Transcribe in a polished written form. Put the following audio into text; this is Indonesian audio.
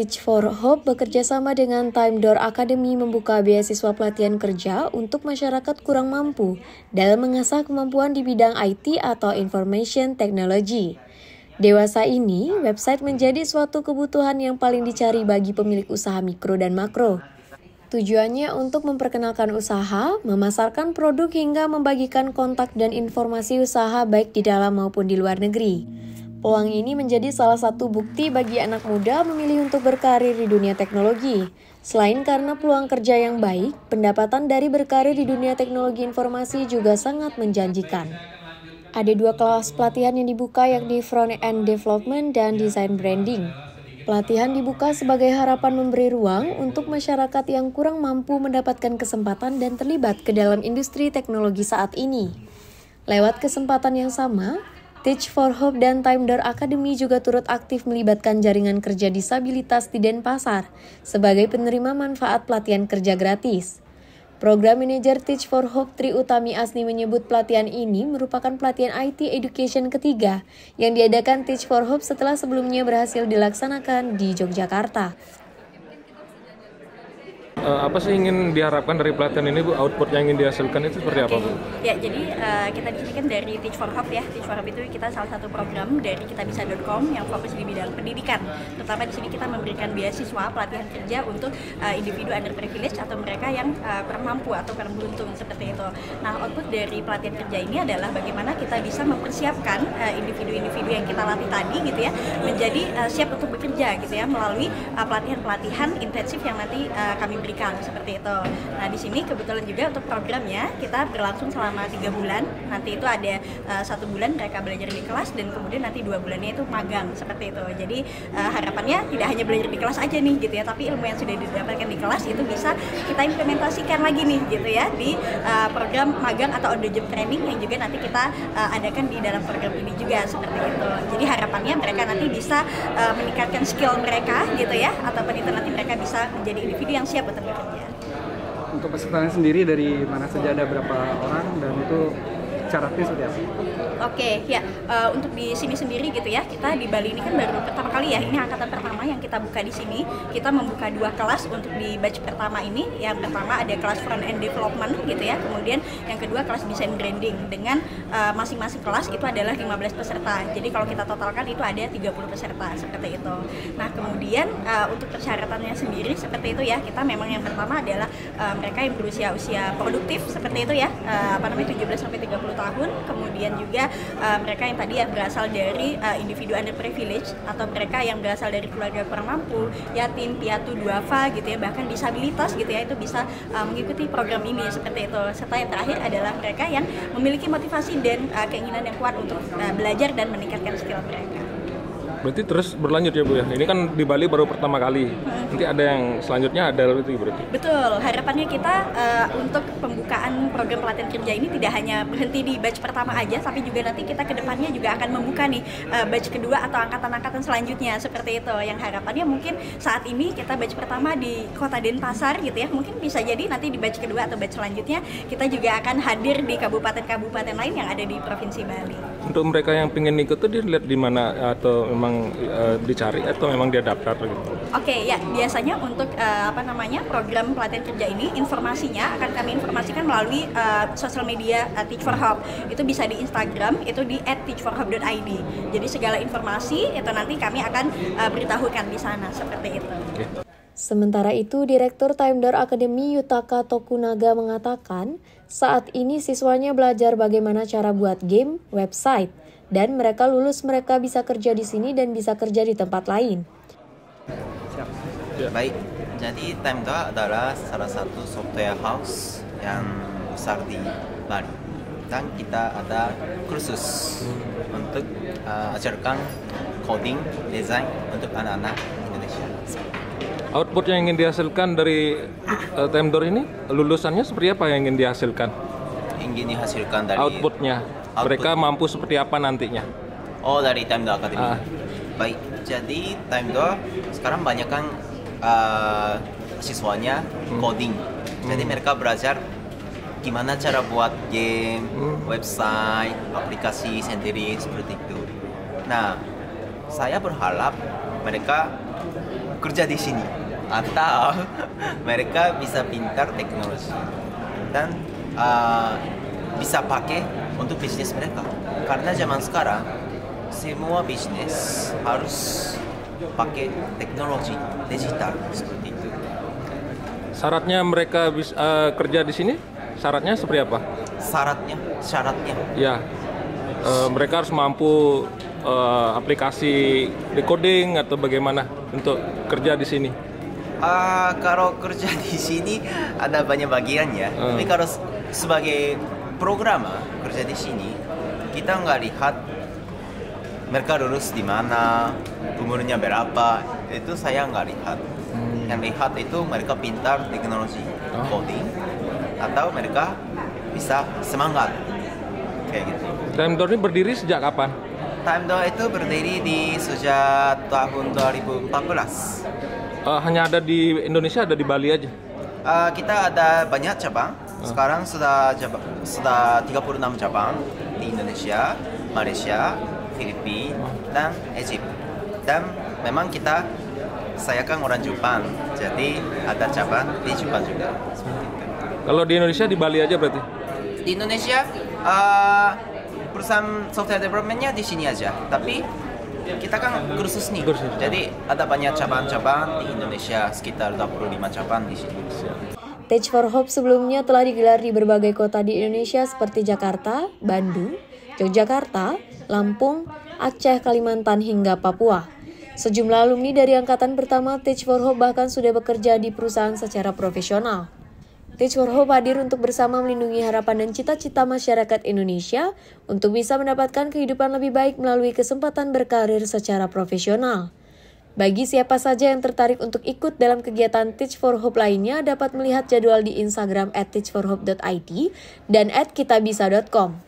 Teach for Hope bekerja sama dengan Time Door Academy membuka beasiswa pelatihan kerja untuk masyarakat kurang mampu dalam mengasah kemampuan di bidang IT atau Information Technology. Dewasa ini, website menjadi suatu kebutuhan yang paling dicari bagi pemilik usaha mikro dan makro. Tujuannya untuk memperkenalkan usaha, memasarkan produk hingga membagikan kontak dan informasi usaha baik di dalam maupun di luar negeri. Peluang ini menjadi salah satu bukti bagi anak muda memilih untuk berkarir di dunia teknologi. Selain karena peluang kerja yang baik, pendapatan dari berkarir di dunia teknologi informasi juga sangat menjanjikan. Ada 2 kelas pelatihan yang dibuka, yakni Front-End Development dan Design Branding. Pelatihan dibuka sebagai harapan memberi ruang untuk masyarakat yang kurang mampu mendapatkan kesempatan dan terlibat ke dalam industri teknologi saat ini. Lewat kesempatan yang sama, Teach for Hope dan Time Door Academy juga turut aktif melibatkan jaringan kerja disabilitas di Denpasar sebagai penerima manfaat pelatihan kerja gratis. Program Manajer Teach for Hope Tri Utami Asni menyebut pelatihan ini merupakan pelatihan IT Education ketiga yang diadakan Teach for Hope setelah sebelumnya berhasil dilaksanakan di Yogyakarta. Apa sih ingin diharapkan dari pelatihan ini, Bu? Output yang ingin dihasilkan itu seperti apa, Bu? Ya, jadi kita di sini kan dari Teach for Hope ya. Teach for Hope itu kita salah satu program dari kitabisa.com yang fokus di bidang pendidikan. Terutama di sini kita memberikan beasiswa pelatihan kerja untuk individu underprivileged atau mereka yang kurang mampu atau kurang beruntung seperti itu. Nah, output dari pelatihan kerja ini adalah bagaimana kita bisa mempersiapkan individu-individu yang kita latih tadi gitu ya menjadi siap untuk bekerja gitu ya melalui pelatihan-pelatihan intensif yang nanti kami berikan seperti itu. Nah, di sini kebetulan juga untuk programnya kita berlangsung selama 3 bulan. Nanti itu ada 1 bulan mereka belajar di kelas dan kemudian nanti 2 bulannya itu magang seperti itu. Jadi harapannya tidak hanya belajar di kelas aja nih gitu ya, tapi ilmu yang sudah didapatkan di kelas itu bisa kita implementasikan lagi nih gitu ya di program magang atau on the job training yang juga nanti kita adakan di dalam program ini juga seperti itu. Jadi harapannya mereka nanti bisa meningkatkan skill mereka gitu ya, ataupun itu nanti mereka bisa menjadi individu yang siap untuk bekerja. Untuk pesertanya sendiri dari mana saja, ada berapa orang, dan itu syaratnya seperti apa? Oke, ya untuk di sini sendiri gitu ya, kita di Bali ini kan baru pertama kali ya, ini angkatan pertama yang kita buka di sini. Kita membuka 2 kelas untuk di batch pertama ini. Yang pertama ada kelas Front-End Development gitu ya, kemudian yang kedua kelas Design Branding dengan masing-masing kelas itu adalah 15 peserta. Jadi kalau kita totalkan itu ada 30 peserta seperti itu. Nah, kemudian untuk persyaratannya sendiri seperti itu ya, kita memang yang pertama adalah mereka yang berusia produktif seperti itu ya, 17 sampai 30 tahun, kemudian juga mereka yang tadi yang berasal dari individu underprivileged atau mereka yang berasal dari keluarga kurang mampu, yatim, piatu, duafa gitu ya, bahkan disabilitas gitu ya, itu bisa mengikuti program ini seperti itu. Serta yang terakhir adalah mereka yang memiliki motivasi dan keinginan yang kuat untuk belajar dan meningkatkan skill mereka. Berarti terus berlanjut ya, Bu ya? Ini kan di Bali baru pertama kali. Nanti ada yang selanjutnya ada berarti? Betul, harapannya kita untuk pembukaan program pelatihan kerja ini tidak hanya berhenti di batch pertama aja, tapi juga nanti kita ke depannya juga akan membuka nih batch kedua atau angkatan-angkatan selanjutnya seperti itu. Yang harapannya mungkin saat ini kita batch pertama di Kota Denpasar gitu ya, mungkin bisa jadi nanti di batch kedua atau batch selanjutnya kita juga akan hadir di kabupaten-kabupaten lain yang ada di Provinsi Bali. Untuk mereka yang pengen ikut tuh dilihat di mana, atau memang dicari atau memang dia daftar gitu? Oke, ya biasanya untuk program pelatihan kerja ini informasinya akan kami informasikan melalui sosial media Teach for Hope. Itu bisa di Instagram, itu di @teachforhope.id. Jadi segala informasi itu nanti kami akan beritahukan di sana seperti itu. Okay. Sementara itu, Direktur Time Door Academy Yutaka Tokunaga mengatakan, saat ini siswanya belajar bagaimana cara buat game, website, dan mereka lulus, mereka bisa kerja di sini dan bisa kerja di tempat lain. Baik, jadi Time Door adalah salah satu software house yang besar di Bali. Dan kita ada kursus untuk ajarkan coding, desain untuk anak-anak Indonesia. Output yang ingin dihasilkan dari Time Door ini, lulusannya seperti apa yang ingin dihasilkan? Ingin dihasilkan dari outputnya, mereka mampu seperti apa nantinya? Oh, dari Time Door Academy. Baik, jadi Time Door sekarang banyak kan siswanya coding. Jadi mereka belajar gimana cara buat game, website, aplikasi sendiri seperti itu. Nah, saya berharap mereka kerja di sini atau mereka bisa pintar teknologi dan bisa pakai untuk bisnis mereka. Karena zaman sekarang semua bisnis harus pakai teknologi digital seperti itu. Syaratnya mereka bisa kerja di sini? Syaratnya seperti apa? Syaratnya. Ya, mereka harus mampu aplikasi decoding atau bagaimana untuk kerja di sini? Kalau kerja di sini ada banyak bagian ya. Tapi kalau sebagai programmer kerja di sini, kita nggak lihat mereka lulus di mana, umurnya berapa, itu saya nggak lihat. Yang lihat itu mereka pintar teknologi, coding, atau mereka bisa semangat kayak gitu. Time Door ini berdiri sejak kapan? Time Door itu berdiri sejak tahun 2014. Hanya ada di Indonesia, ada di Bali aja? Kita ada banyak cabang. Sekarang sudah 36 cabang di Indonesia, Malaysia, Filipina, dan Egypt. Dan memang saya kan orang Jepang, jadi ada cabang di Jepang juga. Kalau di Indonesia di Bali aja berarti? Di Indonesia perusahaan software development-nya di sini aja, tapi kita kan kursus nih. Jadi ada banyak cabang-cabang di Indonesia, sekitar 25 cabang di sini. Teach for Hope sebelumnya telah digelar di berbagai kota di Indonesia seperti Jakarta, Bandung, Yogyakarta, Lampung, Aceh, Kalimantan, hingga Papua. Sejumlah alumni dari angkatan pertama Teach for Hope bahkan sudah bekerja di perusahaan secara profesional. Teach for Hope hadir untuk bersama melindungi harapan dan cita-cita masyarakat Indonesia untuk bisa mendapatkan kehidupan lebih baik melalui kesempatan berkarir secara profesional. Bagi siapa saja yang tertarik untuk ikut dalam kegiatan Teach for Hope lainnya dapat melihat jadwal di Instagram @teachforhope.id dan @kitabisa.com.